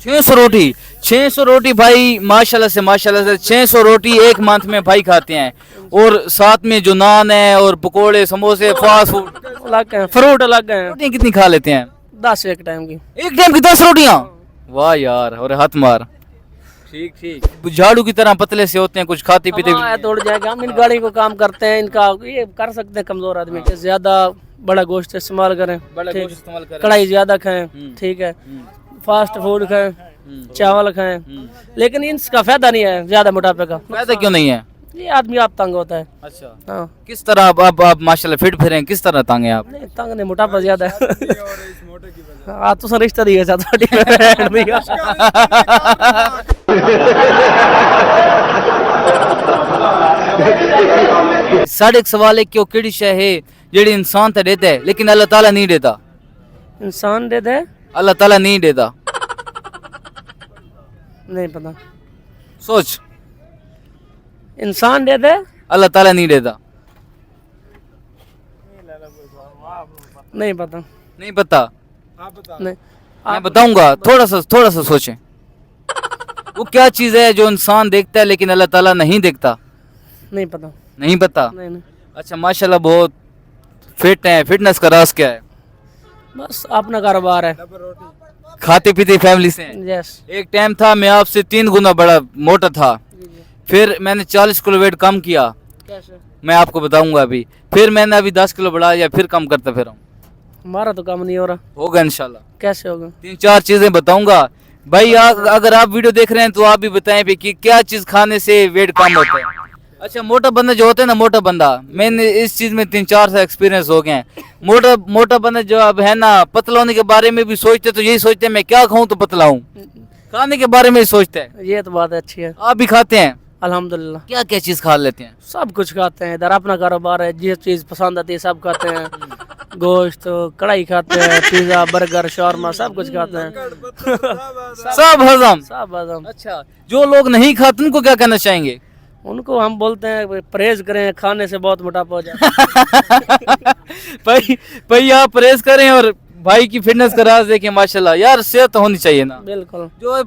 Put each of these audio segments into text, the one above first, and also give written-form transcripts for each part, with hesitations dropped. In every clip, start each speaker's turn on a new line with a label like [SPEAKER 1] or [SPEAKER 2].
[SPEAKER 1] 600 रोटी, 600 रोटी भाई, माशाल्लाह से 600 रोटी एक मंथ में भाई खाते हैं। और साथ में जो नान है और पकोड़े समोसे फास्ट फूड
[SPEAKER 2] अलग है, फ्रूट अलग है।
[SPEAKER 1] रोटियां कितनी खा लेते हैं?
[SPEAKER 2] 10 एक टाइम की।
[SPEAKER 1] एक टाइम की 10 रोटियां? वाह यार, और हाथ मार। ठीक ठीक, झाड़ू की तरह पतले से होते हैं, कुछ खाते पीते भी
[SPEAKER 2] हाँ,
[SPEAKER 1] नहीं
[SPEAKER 2] तोड़ जाएगा। हम इन गाड़ी को काम करते हैं, इनका ये कर सकते हैं कमजोर आदमी के। ज्यादा बड़ा गोश्त इस्तेमाल करें,
[SPEAKER 1] बड़ा
[SPEAKER 2] ठीक।
[SPEAKER 1] गोश्त इस्तेमाल करें।
[SPEAKER 2] कढ़ाई ज्यादा खाएं, ठीक है। फास्ट फूड खाएं, चावल खाएं, लेकिन इसका फायदा नहीं है ज्यादा मोटापे का।
[SPEAKER 1] फायदा क्यों नहीं है?
[SPEAKER 2] ये आदमी आप तंग होता है।
[SPEAKER 1] अच्छा,
[SPEAKER 2] हाँ,
[SPEAKER 1] किस तरह आप माशाल्लाह फिट फिर हैं, किस तरह तंग हैं आप?
[SPEAKER 2] नहीं तंग नहीं, मोटापा ज्यादा है। हाँ, तो सर रिश्ता दिया था।
[SPEAKER 1] साढ़े एक सवाल है कि वो केड़ी शय है जेड़ी इंसान तो देता है लेकिन अल्लाह ताला नहीं देता?
[SPEAKER 2] इंसान दे दे,
[SPEAKER 1] अल्लाह ताला नहीं देता।
[SPEAKER 2] नहीं पता।
[SPEAKER 1] सोच,
[SPEAKER 2] इंसान दे दे,
[SPEAKER 1] अल्लाह ताला नहीं देता।
[SPEAKER 2] नहीं पता।
[SPEAKER 1] नहीं पता?
[SPEAKER 2] नहीं,
[SPEAKER 1] मैं बताऊंगा, थोड़ा सा सोचें। वो क्या चीज है जो इंसान देखता है लेकिन अल्लाह ताला नहीं देखता?
[SPEAKER 2] नहीं पता।
[SPEAKER 1] नहीं पता?
[SPEAKER 2] नहीं नहीं,
[SPEAKER 1] अच्छा, माशाल्लाह बहुत फिट है। फिटनेस का राज क्या है?
[SPEAKER 2] बस अपना कारोबार है।
[SPEAKER 1] खाते पीते फैमिली से हैं।
[SPEAKER 2] यस।
[SPEAKER 1] एक टाइम था मैं आपसे 3 गुना बड़ा मोटा था, फिर मैंने 40 किलो वेट कम किया।
[SPEAKER 2] कैसे?
[SPEAKER 1] मैं आपको बताऊंगा अभी। फिर मैंने अभी 10 किलो बढ़ाया, फिर कम करता फिर हूँ।
[SPEAKER 2] हमारा तो काम नहीं हो रहा।
[SPEAKER 1] होगा इंशाल्लाह।
[SPEAKER 2] कैसे होगा?
[SPEAKER 1] 3-4 चीजें बताऊंगा भाई। अगर आप वीडियो देख रहे हैं तो आप भी बताएं भी कि क्या चीज खाने से वेट कम होता है। अच्छा, मोटा बंदा जो होता है ना, मोटा बंदा, मैंने इस चीज में 3-4 से एक्सपीरियंस हो गए हैं। मोटा बंदा जो अब है ना, पतला होने के बारे में भी सोचते तो यही सोचते हैं मैं क्या खाऊं तो पतला हूं। खाने के बारे में ही सोचता है।
[SPEAKER 2] ये तो बात अच्छी है।
[SPEAKER 1] आप भी खाते हैं?
[SPEAKER 2] अल्हम्दुलिल्लाह।
[SPEAKER 1] क्या क्या चीज खा लेते हैं?
[SPEAKER 2] सब कुछ खाते हैं इधर, अपना कारोबार है। जिस चीज पसंद आती है सब खाते हैं। गोश्त, कढ़ाई खाते हैं, पिज्जा, बर्गर, शॉर्मा, सब कुछ खाते हैं।
[SPEAKER 1] सब हजम?
[SPEAKER 2] सब हजम।
[SPEAKER 1] अच्छा, जो लोग नहीं खाते उनको क्या कहना चाहेंगे?
[SPEAKER 2] उनको हम बोलते हैं परहेज करें, खाने से बहुत मोटापा हो जाता है।
[SPEAKER 1] भाई आप परहेज करें और भाई की फिटनेस का राज देखें। माशाल्लाह यार, सेहत तो होनी चाहिए ना।
[SPEAKER 2] बिल्कुल।
[SPEAKER 1] जो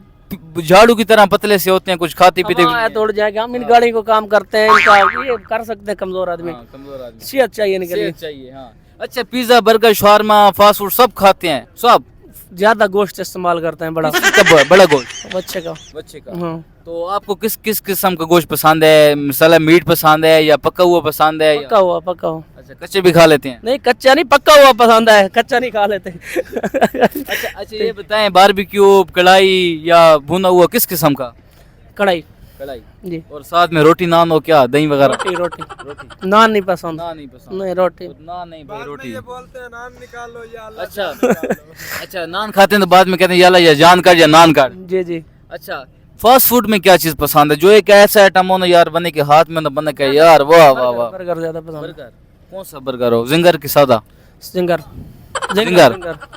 [SPEAKER 1] झाड़ू की तरह पतले से होते हैं, कुछ खाते पीते भी
[SPEAKER 2] हाँ,
[SPEAKER 1] नहीं
[SPEAKER 2] तोड़ जाएगा। हम इन गाड़ी को काम करते हैं, इनका ये कर सकते हैं कमजोर आदमी।
[SPEAKER 1] हैं। कमजोर आदमी,
[SPEAKER 2] सेहत चाहिए इनके लिए।
[SPEAKER 1] सेहत चाहिए। हाँ, अच्छा, pizza burger shawarma fast food सब खाते हैं? सब?
[SPEAKER 2] ज्यादा गोश्त इस्तेमाल करते हैं। बड़ा
[SPEAKER 1] बड़ा गोश्त
[SPEAKER 2] बच्चे का।
[SPEAKER 1] बच्चे का।
[SPEAKER 2] हाँ,
[SPEAKER 1] तो आपको किस किस किस्म का गोश्त पसंद है? मसाला मीट पसंद है या पका हुआ पसंद है
[SPEAKER 2] पक्का हुआ, पक्का हुआ।
[SPEAKER 1] अच्छा, कच्चे भी खा लेते हैं?
[SPEAKER 2] नहीं, कच्चा नहीं, पक्का हुआ पसंद है। कच्चा नहीं खा लेते।
[SPEAKER 1] अच्छा, ये बताएं, बारबेक्यू, कढ़ाई या भुना हुआ, किस किस्म का?
[SPEAKER 2] कढ़ाई
[SPEAKER 1] कढ़ाई।
[SPEAKER 2] जी।
[SPEAKER 1] और साथ में रोटी नान हो क्या, दही वगैरह?
[SPEAKER 2] रोटी रोटी। नान नहीं पसंद।
[SPEAKER 1] नान नहीं पसंद?
[SPEAKER 2] नहीं, रोटी।
[SPEAKER 1] नान नहीं भाई, रोटी।
[SPEAKER 3] बोलते हैं नान निकाल लो या अल्लाह
[SPEAKER 1] अच्छा अच्छा, नान खाते हैं तो बाद में कहते हैं या अल्लाह या जान काट या नान काट।
[SPEAKER 2] जी जी।
[SPEAKER 1] अच्छा, फास्ट फूड में क्या चीज पसंद है जो एक ऐसा आइटम हो ना यार, बने के हाथ में ना बने के यार, वाह वाह वाह।
[SPEAKER 2] बर्गर ज्यादा पसंद है।
[SPEAKER 1] बर्गर? कौन सा बर्गर हो, जिंगर की सादा?
[SPEAKER 2] जिंगर।
[SPEAKER 1] जिंगर।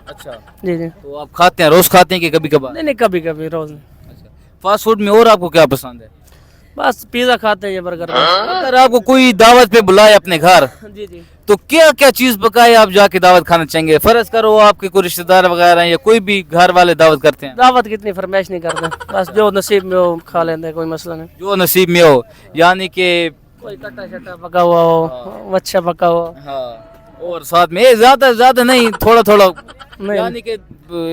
[SPEAKER 1] अच्छा,
[SPEAKER 2] जी जी।
[SPEAKER 1] तो आप खाते हैं, रोज खाते हैं कि कभी कभार?
[SPEAKER 2] नहीं नहीं, कभी कभी, रोज नहीं।
[SPEAKER 1] अच्छा, फास्ट फूड में और आपको क्या पसंद है?
[SPEAKER 2] बस पिज्जा खाते हैं, ये बर्गर।
[SPEAKER 1] अगर आपको कोई दावत पे बुलाए अपने घर
[SPEAKER 2] जी जी।
[SPEAKER 1] तो क्या क्या चीज पकाए आप जाके दावत खाना चाहेंगे? फर्ज करो आपके कोई रिश्तेदार वगैरह हैं या कोई भी घर वाले दावत करते हैं।
[SPEAKER 2] दावत कितनी फरमाइश नहीं करते, बस जो नसीब में हो खा लेते हैं, कोई मसला नहीं।
[SPEAKER 1] जो नसीब में हो, यानी कि
[SPEAKER 2] कोई कट्टा शट्टा पका हुआ हो, अच्छा पका हुआ।
[SPEAKER 1] हाँ, और साथ में ज्यादा नहीं, थोड़ा थोड़ा,
[SPEAKER 2] नहीं
[SPEAKER 1] यानी कि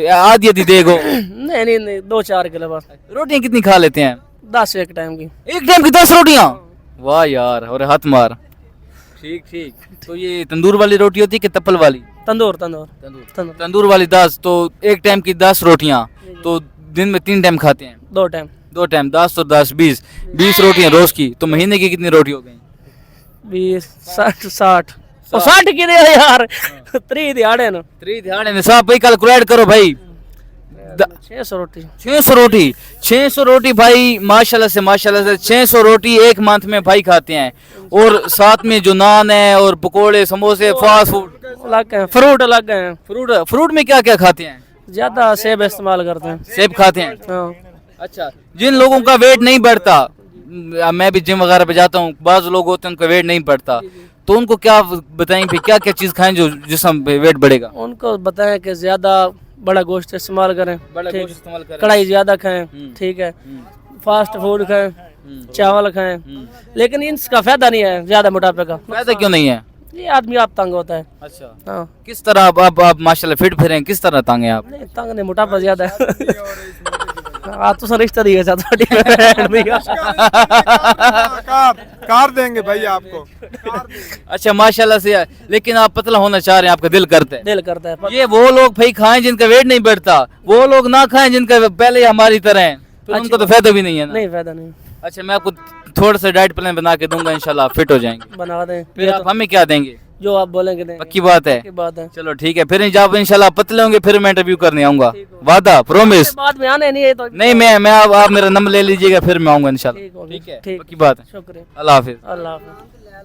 [SPEAKER 1] आधी आधी देगो।
[SPEAKER 2] नहीं नहीं नहीं, 2-4 किलो बस।
[SPEAKER 1] रोटियां कितनी खा लेते हैं?
[SPEAKER 2] 10 एक टाइम की।
[SPEAKER 1] एक टाइम की 10 रोटियां? वाह यार, और हाथ मार। ठीक ठीक। तो ये तंदूर वाली रोटी होती है कि तपल वाली?
[SPEAKER 2] तंदूर तंदूर
[SPEAKER 1] तंदूर। तंदूर वाली 10, तो एक टाइम की 10 रोटियां, तो दिन में 3 टाइम खाते हैं?
[SPEAKER 2] 2 टाइम।
[SPEAKER 1] 2 टाइम, 10 और 10 20 रोटियां रोज की, तो महीने की कितनी रोटी हो गई?
[SPEAKER 2] 20 60 और 60 की दे यार। 3 दिहाड़े ना।
[SPEAKER 1] 3 दिहाड़े में साहब भाई कैलकुलेट करो भाई।
[SPEAKER 2] 600 रोटी।
[SPEAKER 1] 600 रोटी, 600 रोटी भाई, माशाल्लाह से 600 रोटी एक मंथ में भाई खाते हैं। और साथ में जो नान है और पकोड़े समोसे फास्ट फूड
[SPEAKER 2] अलग है, फ्रूट अलग है।
[SPEAKER 1] फ्रूट में क्या क्या खाते हैं?
[SPEAKER 2] ज्यादा सेब इस्तेमाल करते हैं।
[SPEAKER 1] सेब खाते हैं?
[SPEAKER 2] हाँ।
[SPEAKER 1] अच्छा, जिन लोगों का वेट नहीं बढ़ता, मैं भी जिम वगैरह पे जाता हूँ, बाज लोग होते हैं उनका वेट नहीं बढ़ता, तो उनको क्या बताएंगे क्या क्या चीज खाएं जो जिसम पे वेट बढ़ेगा?
[SPEAKER 2] उनको बताएं कि ज्यादा बड़ा गोश्त इस्तेमाल करें,
[SPEAKER 1] बड़ा
[SPEAKER 2] ठीक।
[SPEAKER 1] गोश्त इस्तेमाल करें।
[SPEAKER 2] कढ़ाई ज्यादा खाएं, ठीक है। फास्ट फूड खाएं, चावल खाएं, लेकिन इसका फायदा नहीं है ज्यादा मोटापे का।
[SPEAKER 1] फायदा क्यों नहीं है?
[SPEAKER 2] ये आदमी आप तंग होता है।
[SPEAKER 1] अच्छा,
[SPEAKER 2] हाँ,
[SPEAKER 1] किस तरह आप माशाल्लाह फिट फिर हैं, किस तरह तंग हैं आप?
[SPEAKER 2] नहीं तंग नहीं, मोटापा ज्यादा है। हाँ तो रिश्ता दिए
[SPEAKER 3] कार देंगे भाई आपको, कार देंगे।
[SPEAKER 1] अच्छा माशाल्लाह से, लेकिन आप पतला होना चाह रहे हैं, आपका दिल करता है।
[SPEAKER 2] दिल करता है।
[SPEAKER 1] ये वो लोग भाई खाएं जिनका वेट नहीं बढ़ता, वो लोग ना खाएं जिनका पहले ही हमारी तरह है, तो उनको तो फायदा भी नहीं है ना।
[SPEAKER 2] नहीं फायदा नहीं,
[SPEAKER 1] अच्छा, मैं आपको थोड़ा सा डाइट प्लान बना के दूंगा, इंशाल्लाह आप फिट हो जाएंगे।
[SPEAKER 2] बना दें।
[SPEAKER 1] फिर आप हमें क्या देंगे?
[SPEAKER 2] जो आप बोलेंगे देंगे।
[SPEAKER 1] पक्की बात है?
[SPEAKER 2] पक्की बात है।
[SPEAKER 1] चलो ठीक है, फिर जब इंशाल्लाह पतले होंगे फिर मैं इंटरव्यू करने आऊंगा, वादा, प्रॉमिस।
[SPEAKER 2] बाद में आने नहीं है तो
[SPEAKER 1] नहीं, मैं आप मेरा नंबर ले लीजिएगा, फिर मैं आऊंगा इंशाल्लाह।
[SPEAKER 2] ठीक हो गया,
[SPEAKER 1] ठीक है,
[SPEAKER 2] ठीक।
[SPEAKER 1] पक्की बात है।
[SPEAKER 2] शुक्रिया।
[SPEAKER 1] अल्लाह हाफिज।
[SPEAKER 2] अल्लाह हाफ़िज़।